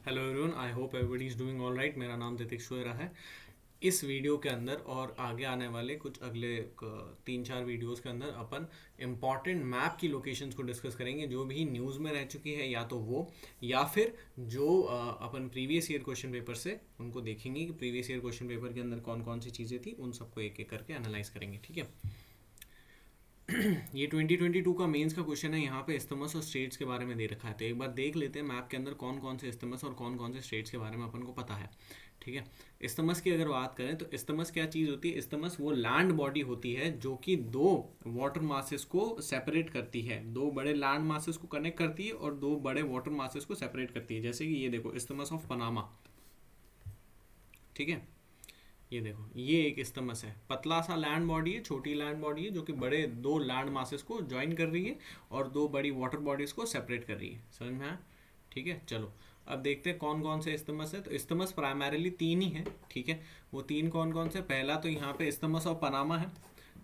Hello everyone, I hope everybody is doing all right. मेरा नाम तितिक शुएरा है। इस वीडियो के अंदर और आगे आने वाले कुछ अगले 3-4 वीडियोस के अंदर अपन इम्पॉर्टेंट मैप की लोकेशंस को डिस्कस करेंगे, जो भी न्यूज़ में रह चुकी है या तो वो, या फिर जो अपन प्रीवियस ईयर क्वेश्चन पेपर से उनको देखेंगे कि प्रीवियस ईयर क्वेश्चन पेपर के अंदर कौन कौन सी चीज़ें थी, उन सबको एक एक करके एनालाइज करेंगे। ठीक है। ये 2022 का मेंस का क्वेश्चन है। यहाँ पे इस्तमस और स्टेट्स के बारे में दे रखा है, तो एक बार देख लेते हैं मैप के अंदर कौन कौन से इस्तमस और कौन कौन से स्टेट्स के बारे में अपन को पता है। ठीक है। इस्तमस की अगर बात करें तो इस्तमस क्या चीज़ होती है? इस्तमस वो लैंड बॉडी होती है जो कि दो वाटर मासेस को सेपरेट करती है, दो बड़े लैंड मासेस को कनेक्ट करती है और दो बड़े वाटर मासेस को सेपरेट करती है। जैसे कि ये देखो, इस्तमस ऑफ पनामा। ठीक है। ये देखो, ये एक इस्तमस है, पतला सा लैंड बॉडी है, छोटी लैंड बॉडी है जो कि बड़े दो लैंड मासेस को ज्वाइन कर रही है और दो बड़ी वाटर बॉडीज को सेपरेट कर रही है। समझ में आया? ठीक है। चलो अब देखते हैं कौन कौन से इस्तमस है। तो इस्तमस प्राइमरीली तीन ही है। ठीक है। वो तीन कौन कौन से? पहला तो यहाँ पे इस्तमस ऑफ पनामा है।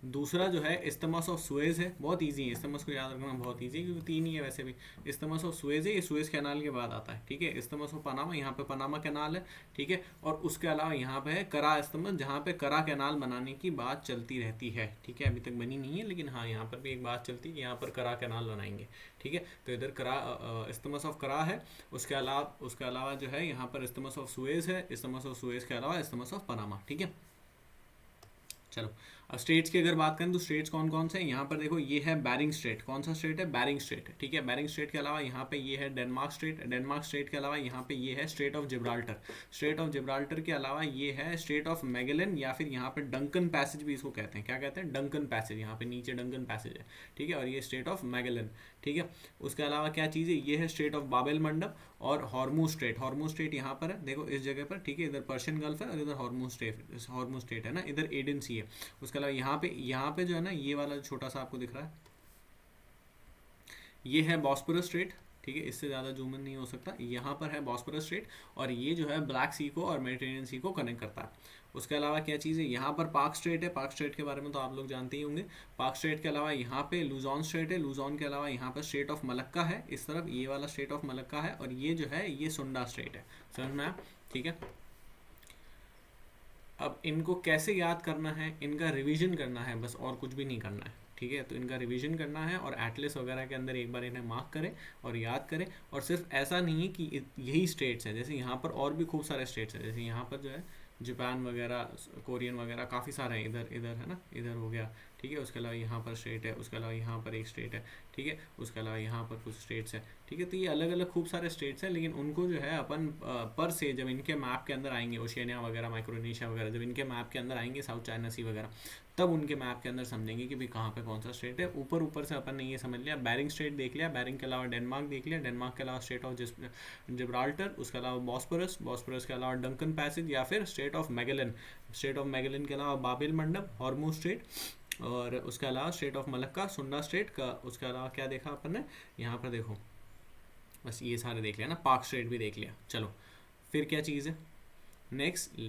दूसरा जो है इस्तमस ऑफ सुएज है। बहुत इजी है, इस्तमस को याद रखना बहुत इजी है क्योंकि तीन ही है वैसे भी। इस्तमस ऑफ सुएज है, ये सुएज कैनाल के बाद आता है। ठीक है। इस्तमस ऑफ पनामा, यहाँ पे पनामा कैनाल है। ठीक है। और उसके अलावा यहाँ पे है करा इस्तमस, जहाँ पे करा कैनाल बनाने की बात चलती रहती है। ठीक है। अभी तक बनी नहीं है, लेकिन हाँ यहाँ पर भी एक बात चलती है कि यहाँ पर करा कैनाल बनाएंगे। ठीक है। तो इधर करा इस्तमस ऑफ करा है। उसके अलावा जो है यहाँ पर इस्तमस ऑफ सुएज है। इस्तमस ऑफ सुएज के अलावा इस्तमस ऑफ पनामा। ठीक है। चलो अब स्टेट्स की अगर बात करें तो स्टेट्स कौन कौन से हैं? यहाँ पर देखो, ये है बैरिंग स्ट्रेट। कौन सा स्टेट है? Bearing straight. ठीक है। बैरिंग स्ट्रेट के अलावा यहाँ पे ये है डेनमार्क स्ट्रेट। डेनमार्क स्ट्रेट के अलावा यहाँ पे ये है straight of Gibraltar. Straight of Gibraltar के अलावा ये है स्ट्रेट ऑफ मैगेलन, या फिर यहाँ पे डंकन पैसेज भी इसको कहते हैं। क्या कहते हैं? Duncan passage. यहाँ पे नीचे डंकन पैसेज है। ठीक है। और ये स्ट्रेट ऑफ मैगेलन। ठीक है। उसके अलावा क्या चीज़ है? ये है स्ट्रेट ऑफ बाबेल मंडप और हॉर्मूज स्ट्रेट। हॉर्मूज स्ट्रेट यहाँ पर है, देखो इस जगह पर। ठीक है। इधर पर्शियन गल्फ है और इधर हॉर्मूज स्ट्रेट है ना, इधर एडन सी है। उसके अलावा यहाँ पे जो है ना, ये वाला छोटा सा आपको दिख रहा है, ये है बॉस्पोरस स्ट्रेट। ठीक है। इससे ज़्यादा जूम इन नहीं हो सकता। यहाँ पर है बॉस्पोरस स्ट्रेट और ये जो है ब्लैक सी को और मेडिटेरियन सी को कनेक्ट करता है। उसके अलावा क्या चीज़ है? यहाँ पर पार्क स्ट्रेट है। पार्क स्ट्रेट के बारे में तो आप लोग जानते ही होंगे। पार्क स्ट्रेट के अलावा यहाँ पे लुजॉन स्ट्रेट है। लुजॉन के अलावा यहाँ पर स्ट्रेट ऑफ मलक्का है, इस तरफ ये वाला स्ट्रेट ऑफ मलक्का है, और ये जो है ये सुंडा स्ट्रेट है। समझ में आया? ठीक है। अब इनको कैसे याद करना है? इनका रिवीजन करना है बस, और कुछ भी नहीं करना है। ठीक है। तो इनका रिवीजन करना है और एटलिस वगैरह के अंदर एक बार इन्हें मार्क करें और याद करें। और सिर्फ ऐसा नहीं है कि यही स्टेट्स हैं, जैसे यहाँ पर और भी खूब सारे स्टेट्स हैं। जैसे यहाँ पर जो है जापान वगैरह, कोरियन वगैरह काफ़ी सारे हैं। इधर इधर है ना, इधर हो गया। ठीक है। उसके अलावा यहाँ पर स्टेट है, उसके अलावा यहाँ पर एक स्टेट है। ठीक है। उसके अलावा यहाँ पर कुछ स्टेट्स है। ठीक है। तो ये अलग अलग खूब सारे स्टेट्स हैं, लेकिन उनको जो है अपन पर से जब इनके मैप के अंदर आएंगे, ओशियनिया वगैरह, माइक्रोनेशिया वगैरह, जब इनके मैप के अंदर आएंगे, साउथ चाइना सी वगैरह, तब उनके मैप के अंदर समझेंगे कि भाई कहाँ पे कौन सा स्टेट है। ऊपर ऊपर से अपन ने ये समझ लिया, बैरिंग स्टेट देख लिया, बैरिंग के अलावा डेनमार्क देख लिया, डेनमार्क के अलावा स्टेट ऑफ जिब्राल्टर, उसके अलावा बॉस्पोरस, बॉस्पोरस के अलावा डंकन पैसेज या फिर state of Magellan, state of Magellan के अलावा बाबेल मंडप, हॉर्मूज स्ट्रेट, और उसके अलावा स्टेट ऑफ मलक्का, सुंडा स्ट्रेट का। उसके अलावा क्या देखा अपन ने? यहाँ पर देखो, बस ये सारे देख लिया ना, पार्क स्ट्रेट भी देख लिया। चलो फिर क्या चीज़ है नेक्स्ट?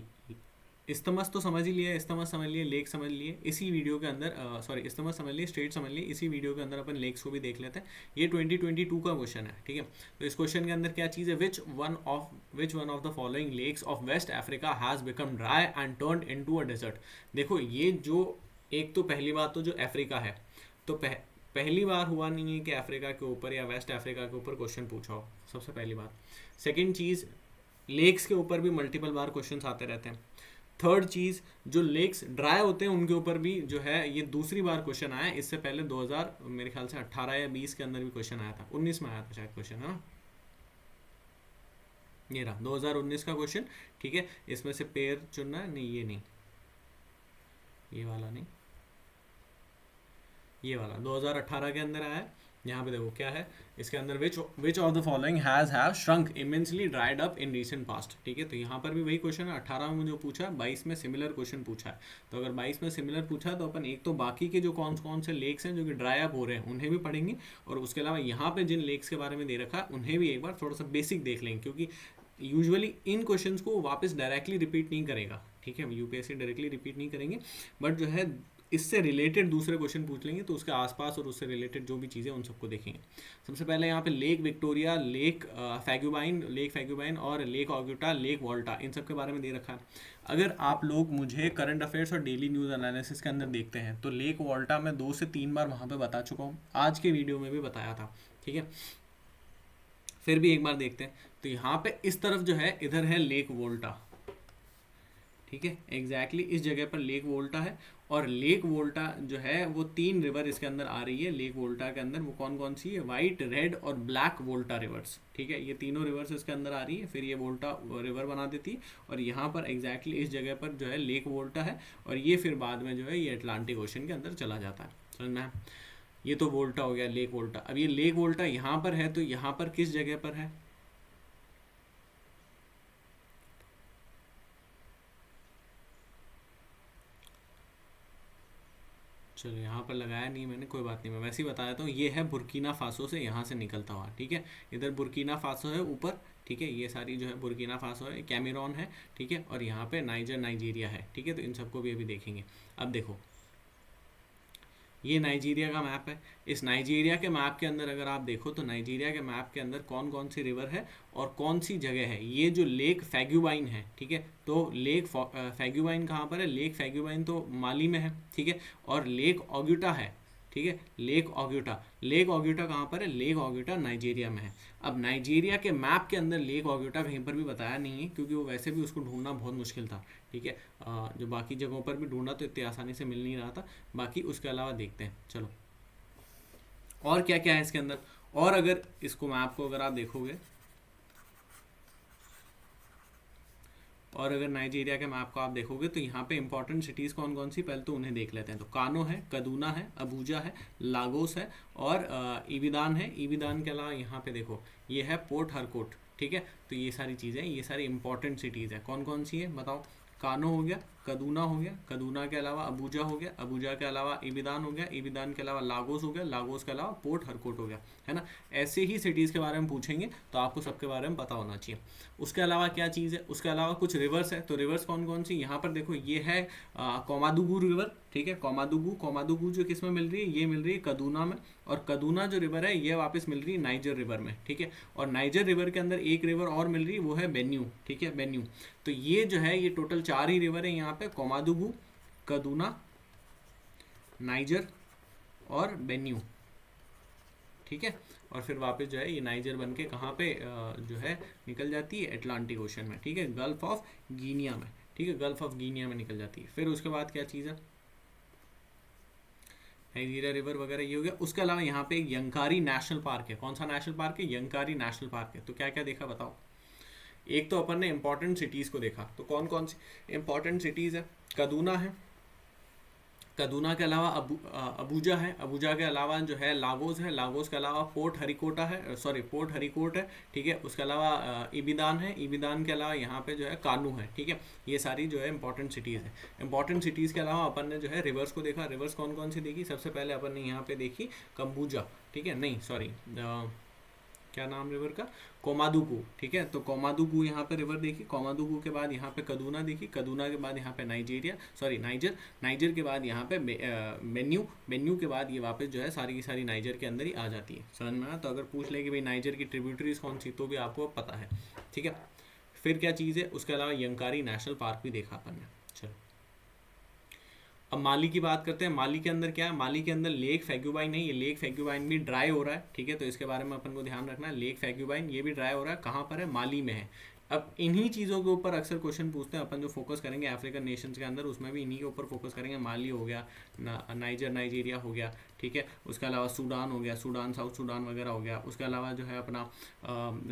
इस्तमस तो समझ ही लिया, इस्तमस समझ लिए, लेक समझ लिए। इसी वीडियो के अंदर सॉरी, इस्तमस समझ लिए, स्टेट समझ लिए, इसी वीडियो के अंदर अपन लेक्स को भी देख लेते हैं। ये 2022 का क्वेश्चन है। ठीक है। तो इस क्वेश्चन के अंदर क्या चीज़ है? Which one of the following lakes of West Africa has become dry and turned into a desert. देखो ये जो, एक तो पहली बात तो जो अफ्रीका है, तो पहली बार हुआ नहीं है कि अफ्रीका के ऊपर या वेस्ट अफ्रीका के ऊपर क्वेश्चन पूछा हो, सबसे पहली बात। सेकंड चीज़, लेक्स के ऊपर भी मल्टीपल बार क्वेश्चन आते रहते हैं। थर्ड चीज़, जो लेक्स ड्राई होते हैं उनके ऊपर भी जो है ये दूसरी बार क्वेश्चन आया। इससे पहले 2000 मेरे ख्याल से 18 या 20 के अंदर भी क्वेश्चन आया था, 19 में आया था शायद क्वेश्चन, है ना। ये रहा 2019 का क्वेश्चन। ठीक है। इसमें से पेयर चुनना है, नहीं ये नहीं, ये वाला नहीं, ये वाला 2018 के अंदर आया है। यहाँ पे देखो क्या है इसके अंदर, which of the following have shrunk immensely dried up in recent past. ठीक है। तो यहाँ पर भी वही क्वेश्चन है, 18 में जो पूछा है, 22 में सिमिलर क्वेश्चन पूछा है। तो अगर 22 में सिमिलर पूछा है तो अपन एक तो बाकी के जो कौन कौन से लेक्स हैं जो कि ड्राई अप हो रहे हैं उन्हें भी पढ़ेंगे, और उसके अलावा यहाँ पे जिन लेक्स के बारे में दे रखा है उन्हें भी एक बार थोड़ा सा बेसिक देख लेंगे, क्योंकि यूजुअली इन क्वेश्चंस को वापस डायरेक्टली रिपीट नहीं करेगा। ठीक है। यूपीएससी डायरेक्टली रिपीट नहीं करेंगे, बट जो है इससे रिलेटेड दूसरे क्वेश्चन पूछ लेंगे तो उसके आसपास और उससे रिलेटेड जो भी चीज़ें उन सबको देखेंगे। सबसे पहले यहाँ पे लेक विक्टोरिया, लेक फैग्युबाइन और लेक ऑग्यूटा, लेक वॉल्टा, इन सब के बारे में दे रखा है। अगर आप लोग मुझे करंट अफेयर्स और डेली न्यूज़ एनालिसिस के अंदर देखते हैं तो लेक वॉल्टा मैं 2 से 3 बार वहाँ पे बता चुका हूँ, आज के वीडियो में भी बताया था, ठीक है। फिर भी एक बार देखते हैं। तो यहाँ पे इस तरफ जो है इधर है लेक वोल्टा, ठीक है, एग्जैक्टली इस जगह पर लेक वोल्टा है। और लेक वोल्टा जो है वो 3 रिवर इसके अंदर आ रही है। लेक वोल्टा के अंदर वो कौन कौन सी है, वाइट, रेड और ब्लैक वोल्टा रिवर्स, ठीक है, ये तीनों रिवर्स इसके अंदर आ रही है। फिर ये वोल्टा रिवर बना देती है और यहाँ पर एग्जैक्टली इस जगह पर जो है लेक वोल्टा है और ये फिर बाद में जो है ये अटलांटिक ओशन के अंदर चला जाता है। समझना है? ये तो वोल्टा हो गया, लेक वोल्टा। अब ये लेक वोल्टा यहाँ पर है तो यहाँ पर किस जगह पर है, चलो यहाँ पर लगाया नहीं मैंने, कोई बात नहीं, मैं वैसे ही बता देता हूँ। ये है बुर्किना फासो से यहाँ से निकलता हुआ, ठीक है, इधर बुर्किना फासो है ऊपर, ठीक है, ये सारी जो है बुर्किना फासो है, कैमरून है, ठीक है, और यहाँ पे नाइजीरिया है, ठीक है। तो इन सबको भी अभी देखेंगे। अब देखो ये नाइजीरिया का मैप है। इस नाइजीरिया के मैप के अंदर अगर आप देखो तो नाइजीरिया के मैप के अंदर कौन कौन सी रिवर है और कौन सी जगह है। ये जो लेक फैग्युबाइन है, ठीक है, तो लेक फैग्युबाइन कहाँ पर है, लेक फैग्युबाइन तो माली में है, ठीक है, और लेक ऑग्यूटा है, ठीक है, लेक ऑग्यूटा कहाँ पर है, लेक ऑग्यूटा नाइजीरिया में है। अब नाइजीरिया के मैप के अंदर लेक ऑग्यूटा कहीं पर भी बताया नहीं है क्योंकि वो वैसे भी उसको ढूंढना बहुत मुश्किल था, ठीक है। जो बाकी जगहों पर भी ढूंढा तो इतनी आसानी से मिल नहीं रहा था। बाकी उसके अलावा देखते हैं, चलो और क्या क्या है इसके अंदर। और अगर इसको मैप को अगर आप देखोगे और अगर नाइजीरिया के मैप को आप देखोगे तो यहाँ पे इंपॉर्टेंट सिटीज़ कौन कौन सी, पहले तो उन्हें देख लेते हैं। तो कानो है, कदूना है, अबूजा है, लागोस है और ईबिदान है। ईबिदान के अलावा यहाँ पे देखो ये है पोर्ट हरकोट, ठीक है। तो ये सारी चीज़ें, ये सारी इंपॉर्टेंट सिटीज़ हैं। कौन कौन सी है बताओ, कानो हो गया, कदूना हो गया, कदूना के अलावा अबूजा हो गया, अबूजा के अलावा ईबिदान हो गया, ईबिदान के अलावा लागोस हो गया, लागोस के अलावा पोर्ट हरकोट हो गया, है ना। ऐसे ही सिटीज़ के बारे में पूछेंगे तो आपको सबके बारे में पता होना चाहिए। उसके अलावा क्या चीज़ है, उसके अलावा कुछ रिवर्स है। तो रिवर्स कौन कौन सी, यहाँ पर देखो ये है कोमादुगु रिवर, ठीक है, कोमादुगु जो किस में मिल रही है, ये मिल रही है कदूना में। और कदूना जो रिवर है ये वापस मिल रही है नाइजर रिवर में, ठीक है। और नाइजर रिवर के अंदर एक रिवर और मिल रही है, वो है बेन्यू, ठीक है, बेन्यू। तो ये जो है ये टोटल 4 ही रिवर है यहाँ पे, कोमादुगु, कदूना, नाइजर और बेन्यू, ठीक है। और फिर वापस जो है ये नाइजर बन के कहाँ पे जो है निकल जाती है, अटलांटिक ओशन में, ठीक है, गल्फ ऑफ गिनिया में, ठीक है, गल्फ ऑफ गिनिया में निकल जाती है। फिर उसके बाद क्या चीज़ है, नाइजीरिया रिवर वगैरह ये हो गया। उसके अलावा यहाँ पे एक यंकारी नेशनल पार्क है। कौन सा नेशनल पार्क है, यंकारी नेशनल पार्क है। तो क्या क्या देखा बताओ। एक तो अपन ने इंपॉर्टेंट सिटीज़ को देखा, तो कौन कौन सी इंपॉर्टेंट सिटीज़ है, कदूना है, कदूना के अलावा अबूजा है, अबूजा के अलावा जो है लागोस है, लागोस के अलावा पोर्ट हरिकोट है, ठीक है। उसके अलावा ईबिदान है, ईबिदान के अलावा यहाँ पे जो है कानू है, ठीक है। ये सारी जो है इंपॉर्टेंट सिटीज़ है। इंपॉर्टेंट सिटीज़ के अलावा अपन ने जो है रिवर्स को देखा। रिवर्स कौन कौन सी देखी, सबसे पहले अपन ने यहाँ पे देखी कंबूजा, ठीक है, नहीं सॉरी क्या नाम रिवर का, कोमादुगु, ठीक है। तो कोमादुगु यहाँ पे रिवर देखी, कोमादुगु के बाद यहाँ पे कदूना देखी, कदूना के बाद यहाँ पे नाइजर, नाइजर के बाद यहाँ पे बेन्यू के बाद ये वापस जो है सारी की सारी नाइजर के अंदर ही आ जाती है। समझ में आया। तो अगर पूछ ले कि भाई नाइजर की ट्रिब्यूटरीज कौन सी, तो भी आपको पता है, ठीक है। फिर क्या चीज़ है, उसके अलावा यंकारी नेशनल पार्क भी देखा अपन ने। चलो अब माली की बात करते हैं। माली के अंदर क्या है, माली के अंदर लेक फैग्युबाइन है। ये लेक फैग्युबाइन भी ड्राई हो रहा है, ठीक है, तो इसके बारे में अपन को ध्यान रखना है। लेक फैग्युबाइन ये भी ड्राई हो रहा है, कहाँ पर है, माली में है। अब इन्हीं चीज़ों के ऊपर अक्सर क्वेश्चन पूछते हैं। अपन जो फोकस करेंगे अफ्रीकन नेशंस के अंदर, उसमें भी इन्हीं के ऊपर फोकस करेंगे। माली हो गया, नाइजीरिया हो गया, ठीक है। उसके अलावा सूडान हो गया, सूडान, साउथ सूडान वगैरह हो गया। उसके अलावा जो है अपना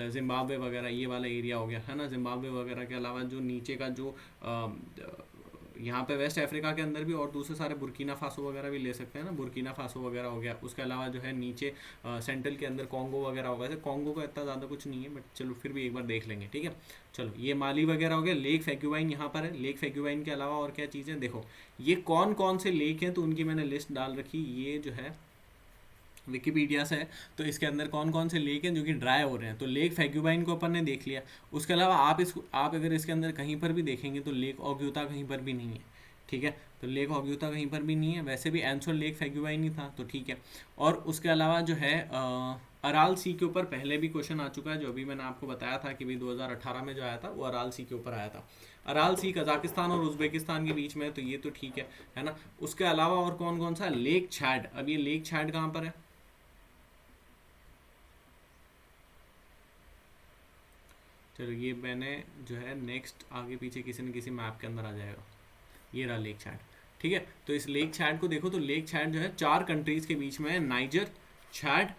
जिम्बाब्वे वगैरह ये वाला एरिया हो गया, है ना। जिम्बाब्वे वगैरह के अलावा जो नीचे का जो यहाँ पे वेस्ट अफ्रीका के अंदर भी और दूसरे सारे बुर्किना फासो वगैरह भी ले सकते हैं ना, बुर्किना फासो वगैरह हो गया। उसके अलावा जो है नीचे सेंट्रल के अंदर कॉन्गो वगैरह होगा। वैसे कॉन्गो का इतना ज़्यादा कुछ नहीं है, बट चलो फिर भी एक बार देख लेंगे, ठीक है। चलो ये माली वगैरह हो गया। लेक फैग्युबाइन यहाँ पर है। लेक फैग्युबाइन के अलावा और क्या चीज़ें, देखो ये कौन कौन से लेक हैं तो उनकी मैंने लिस्ट डाल रखी। ये जो है विकीपीडिया से है, तो इसके अंदर कौन कौन से लेक हैं जो कि ड्राई हो रहे हैं। तो लेक फैग्युबाइन को अपन ने देख लिया। उसके अलावा आप अगर इसके अंदर कहीं पर भी देखेंगे तो लेक ऑग्यूता कहीं पर भी नहीं है, ठीक है, तो लेक ऑग्यूता कहीं पर भी नहीं है, वैसे भी एंसोर लेक फैग्यूवा ही नहीं था, तो ठीक है। और उसके अलावा जो है अराल सी के ऊपर पहले भी क्वेश्चन आ चुका है, जो अभी मैंने आपको बताया था कि भाई 2018 में जो आया था वो अराल सी के ऊपर आया था। अराल सी कजाकिस्तान और उज्बेकिस्तान के बीच में है, तो ये तो ठीक है ना। उसके अलावा और कौन कौन सा, लेक छैड। अब ये लेक छैड कहाँ पर है, चलो ये मैंने जो है नेक्स्ट आगे पीछे किसी न किसी मैप के अंदर आ जाएगा, ये रहा लेक छैड। ठीक है, तो इस लेक छैड को देखो, तो लेक छैड जो है 4 कंट्रीज के बीच में है, नाइजर, छैड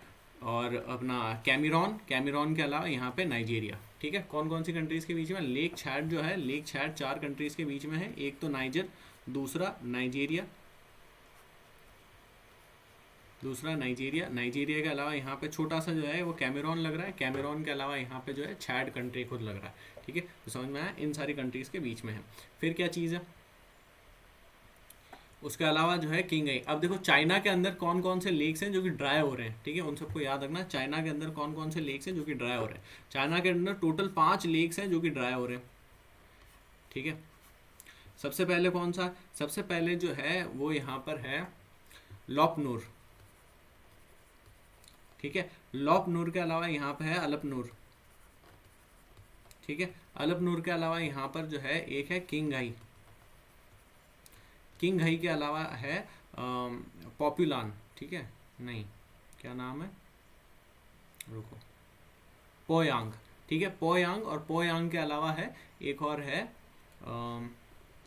और अपना कैमरून, कैमरून के अलावा यहाँ पे नाइजीरिया। ठीक है, कौन कौन सी कंट्रीज के बीच में, लेक छैड जो है, लेक छैड 4 कंट्रीज के बीच में है, एक तो नाइजर, दूसरा नाइजीरिया, नाइजीरिया के अलावा यहाँ पे छोटा सा जो है वो कैमरून लग रहा है, कैमरून के अलावा यहाँ पे जो है छैड कंट्री खुद लग रहा है। ठीक है, तो समझ में आया, इन सारी कंट्रीज के बीच में है। फिर क्या चीज़ है, उसके अलावा जो है किंगई। अब देखो चाइना के अंदर कौन कौन से लेक्स हैं जो कि ड्राई हो रहे हैं, ठीक है, उन सबको याद रखना। चाइना के अंदर कौन कौन से लेक्स हैं जो कि ड्राई हो रहे हैं, चाइना के अंदर टोटल 5 लेक्स हैं जो कि ड्राई हो रहे हैं। ठीक है, सबसे पहले कौन सा, सबसे पहले जो है वो यहाँ पर है लॉपनूर। ठीक है, लॉपनूर के अलावा यहाँ पे है अलपनूर। ठीक है, अलपनूर के अलावा यहाँ पर जो है एक है किंगहाई, किंगहाई के अलावा है पॉपुलान। ठीक है, नहीं क्या नाम है, रुको, पोयांग। ठीक है, पोयांग, और पोयांग के अलावा है एक और है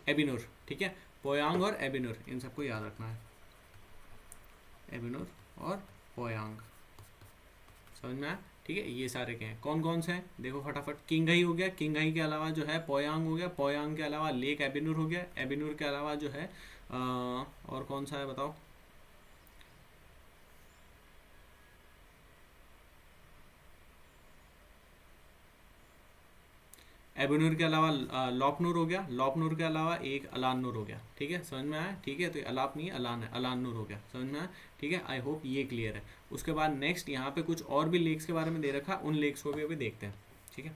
एबिनूर। ठीक है, पोयांग और एबिनूर, इन सबको याद रखना है, एबिनूर और पोयांग, समझ में आया। ठीक है, ये सारे के हैं, कौन कौन से हैं देखो फटाफट। किंगहाई हो गया, किंगहाई के अलावा जो है पोयांग हो गया, पोयांग के अलावा लेक एबिनूर हो गया, एबिनूर के अलावा जो है और कौन सा है बताओ, एबिनूर के अलावा लॉपनूर हो गया, लॉपनूर के अलावा एक अलानूर हो गया। ठीक है, समझ में आया। ठीक है, तो अलाप नहीं है, अलान है, अलानूर हो गया, समझ में आया। ठीक है, आई होप ये क्लियर है। उसके बाद नेक्स्ट यहाँ पे कुछ और भी लेक्स के बारे में दे रखा, उन लेक्स को भी अभी देखते हैं। ठीक है।